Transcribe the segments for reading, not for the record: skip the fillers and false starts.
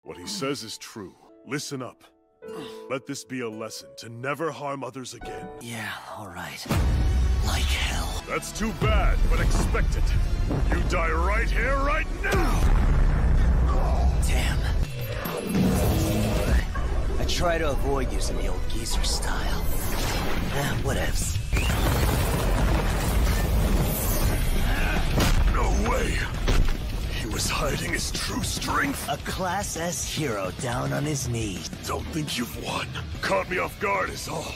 What he says is true. Listen up. Let this be a lesson to never harm others again. Yeah, alright. Like hell. That's too bad, but expect it. You die right here, right now! Damn. I try to avoid using the old geezer style. Whatevs. No way! He was hiding his true strength! A Class S hero down on his knees. Don't think you've won. Caught me off guard is all.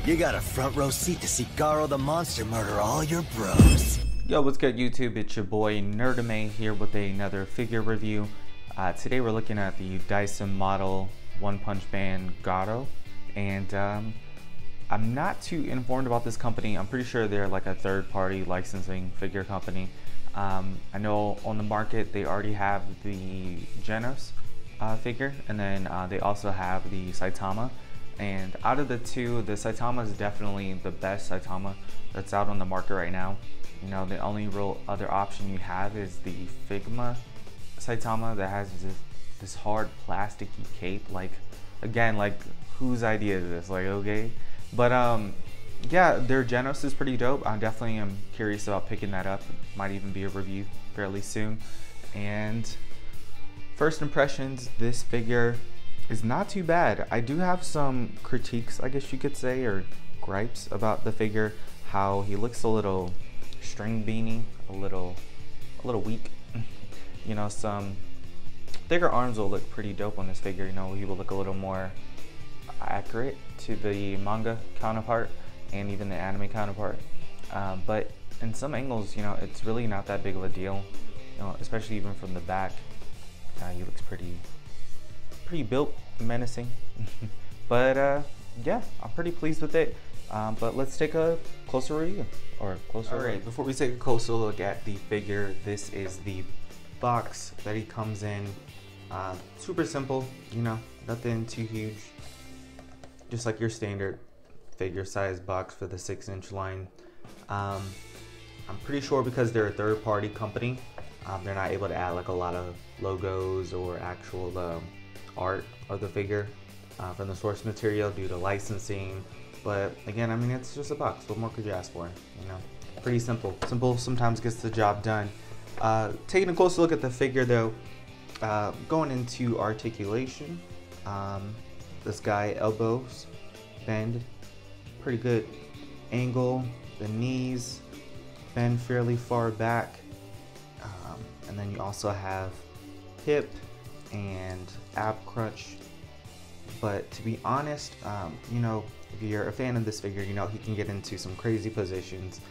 You got a front row seat to see Garou the monster murder all your bros. Yo, what's good YouTube? It's your boy Nerdime here with another figure review. Today we're looking at the Dyson model One Punch Man Garou, and I'm not too informed about this company. I'm pretty sure they're like a third-party licensing figure company. I know on the market they already have the Genos figure, and then they also have the Saitama. And out of the two, the Saitama is definitely the best Saitama that's out on the market right now. You know, the only real other option you have is the Figma Saitama that has this hard plasticky cape. Like, again, like, whose idea is this? Like, okay. But yeah, their Genos is pretty dope. I definitely am curious about picking that up. Might even be a review fairly soon. And first impressions, this figure is not too bad. I do have some critiques, I guess you could say, or gripes about the figure. How he looks a little string beanie, a little weak. You know, some thicker arms will look pretty dope on this figure. You know, he will look a little more accurate to the manga counterpart and even the anime counterpart. But in some angles, you know, it's really not that big of a deal. You know, especially even from the back, he looks pretty built, menacing. But yeah, I'm pretty pleased with it. But let's take a closer review, or closer. All right, before we take a closer look at the figure, this is the box that he comes in. Super simple, you know, nothing too huge. Just like your standard figure size box for the 6-inch line. I'm pretty sure because they're a third-party company, they're not able to add like a lot of logos or actual art of the figure from the source material due to licensing. But again, I mean, it's just a box. What more could you ask for? You know, pretty simple. Simple sometimes gets the job done. Taking a closer look at the figure though, going into articulation, this guy elbows bend pretty good angle, the knees bend fairly far back, and then you also have hip and ab crunch. But to be honest, you know, if you're a fan of this figure, you know he can get into some crazy positions,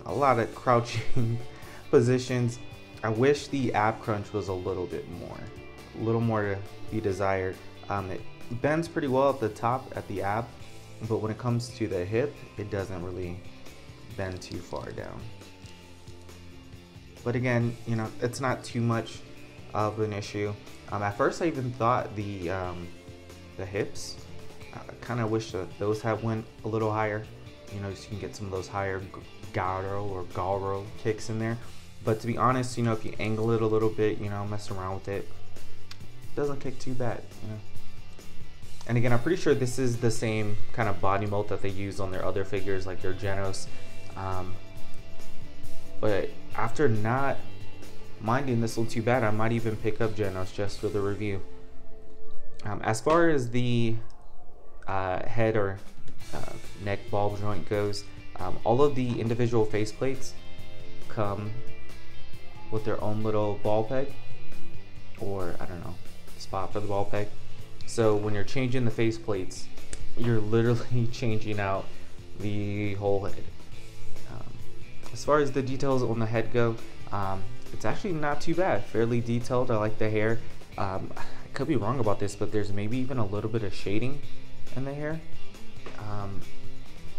a lot of crouching positions. I wish the ab crunch was a little more to be desired. It bends pretty well at the top at the ab, but when it comes to the hip, it doesn't really bend too far down. But again, you know, it's not too much of an issue. At first I even thought the hips, I kind of wish that those had went a little higher, you know, so you can get some of those higher Garou kicks in there. But to be honest, you know, if you angle it a little bit, you know, mess around with it, doesn't kick too bad, you know. And again, I'm pretty sure this is the same kind of body mold that they use on their other figures, like their Genos. But after not minding this little too bad, I might even pick up Genos just for the review. As far as the head or neck ball joint goes, all of the individual faceplates come with their own little ball peg, or I don't know, spot for the ball peg. So when you're changing the faceplates, you're literally changing out the whole head. As far as the details on the head go, it's actually not too bad, fairly detailed. I like the hair. I could be wrong about this, but there's maybe even a little bit of shading in the hair.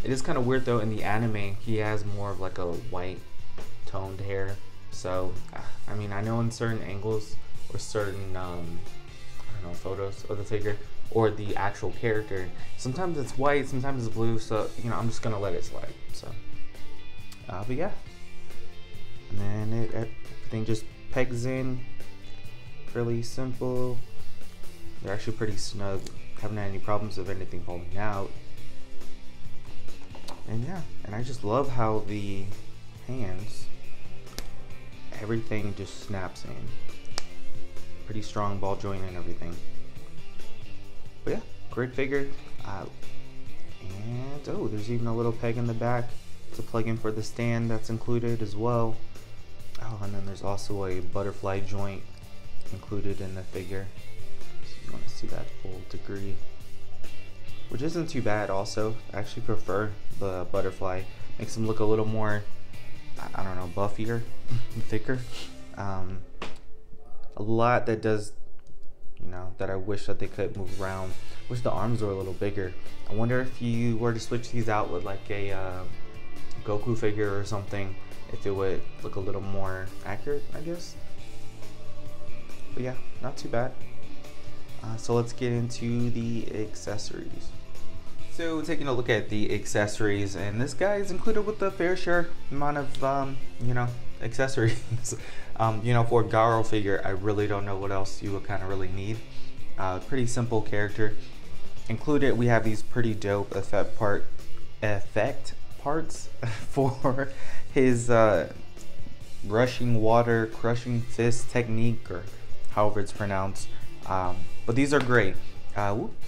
It is kind of weird though, in the anime he has more of like a white toned hair. So I mean, I know in certain angles or certain I don't know, photos of the figure or the actual character, sometimes it's white, sometimes it's blue, so you know, I'm just gonna let it slide. So but yeah, and then everything just pegs in, fairly simple. They're actually pretty snug. Haven't had any problems of anything falling out. And yeah, and I just love how the hands, everything just snaps in. Pretty strong ball joint and everything. But yeah, great figure. And oh, there's even a little peg in the back to plug in for the stand that's included as well. Oh, and then there's also a butterfly joint included in the figure. So you want to see that full degree, which isn't too bad also. I actually prefer the butterfly. Makes them look a little more, I don't know, buffier, thicker. A lot that does, you know, that I wish that they could move around. Wish the arms were a little bigger. I wonder if you were to switch these out with like a Goku figure or something, if it would look a little more accurate, I guess. But yeah, not too bad. So let's get into the accessories. So taking a look at the accessories, and this guy is included with a fair share amount of you know, accessories. You know, for a Garou figure, I really don't know what else you would kind of really need. Pretty simple character. Included, we have these pretty dope effect parts for his rushing water, crushing fist technique, or however it's pronounced. But these are great.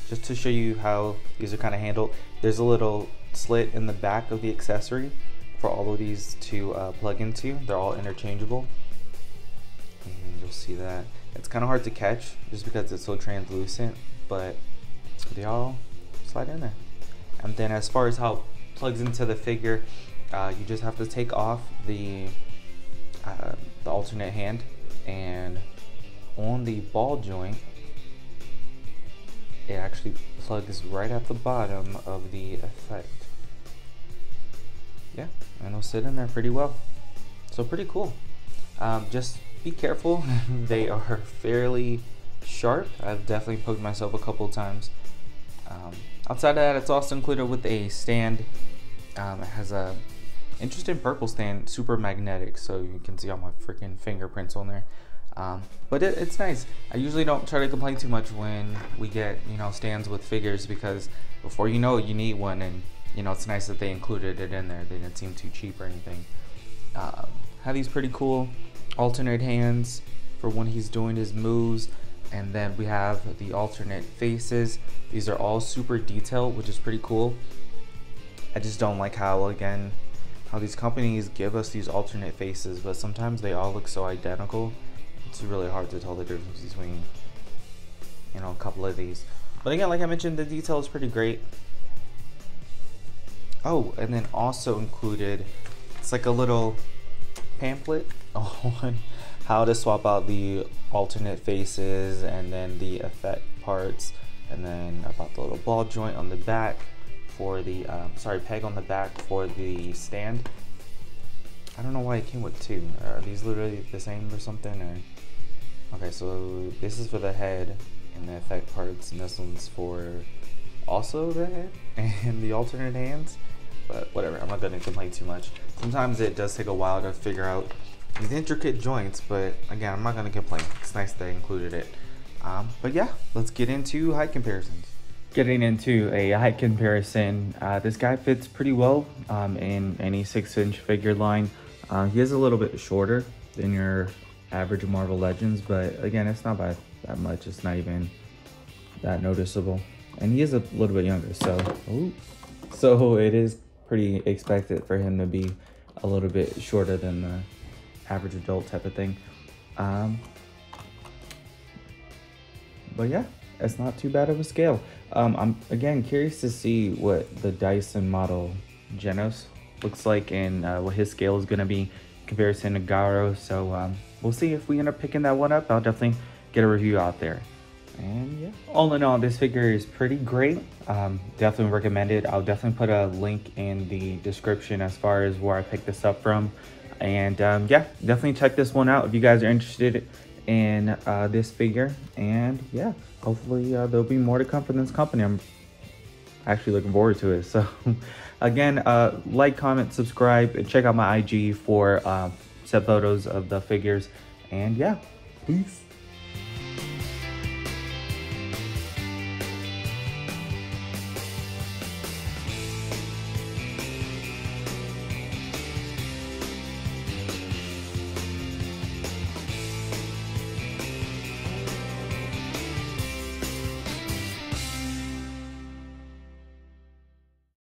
Just to show you how these are kind of handled, there's a little slit in the back of the accessory for all of these to plug into. They're all interchangeable. And you'll see that. It's kind of hard to catch just because it's so translucent, but they all slide in there. And then as far as how it plugs into the figure, you just have to take off the alternate hand, and on the ball joint, it actually plugs right at the bottom of the effect. Yeah, and it'll sit in there pretty well. So pretty cool. Just be careful. They are fairly sharp. I've definitely poked myself a couple times. Outside of that, it's also included with a stand. It has a interesting purple stand, super magnetic, so you can see all my freaking fingerprints on there. But it's nice. I usually don't try to complain too much when we get, you know, stands with figures, because before you know it, you need one, and you know, it's nice that they included it in there. They didn't seem too cheap or anything. Have these pretty cool alternate hands for when he's doing his moves, and then we have the alternate faces. These are all super detailed, which is pretty cool. I just don't like how, again, how these companies give us these alternate faces, but sometimes they all look so identical. It's really hard to tell the difference between, you know, a couple of these. But again, like I mentioned, the detail is pretty great. Oh, and then also included, it's like a little pamphlet on how to swap out the alternate faces, and then the effect parts, and then about the little ball joint on the back for the peg on the back for the stand. I don't know why it came with two. Are these literally the same or something? Or okay, so this is for the head and the effect parts, and this one's for also the head and the alternate hands. But whatever, I'm not gonna complain too much. Sometimes it does take a while to figure out these intricate joints, but again, I'm not gonna complain. It's nice they included it. But yeah, let's get into height comparisons. Getting into a height comparison, this guy fits pretty well in any 6-inch figure line. He is a little bit shorter than your average Marvel Legends, but again, it's not by that much. It's not even that noticeable. And he is a little bit younger, so it is pretty expected for him to be a little bit shorter than the average adult type of thing. But yeah, it's not too bad of a scale. I'm again curious to see what the Dyson model Genos looks like, and what his scale is going to be in comparison to Garou. So we'll see if we end up picking that one up. I'll definitely get a review out there. And yeah, all in all, this figure is pretty great. Definitely recommend it. I'll definitely put a link in the description as far as where I picked this up from. And yeah, definitely check this one out if you guys are interested in this figure. And yeah, hopefully there'll be more to come from this company. I'm actually looking forward to it. So again, like, comment, subscribe, and check out my IG for set photos of the figures. And yeah, peace.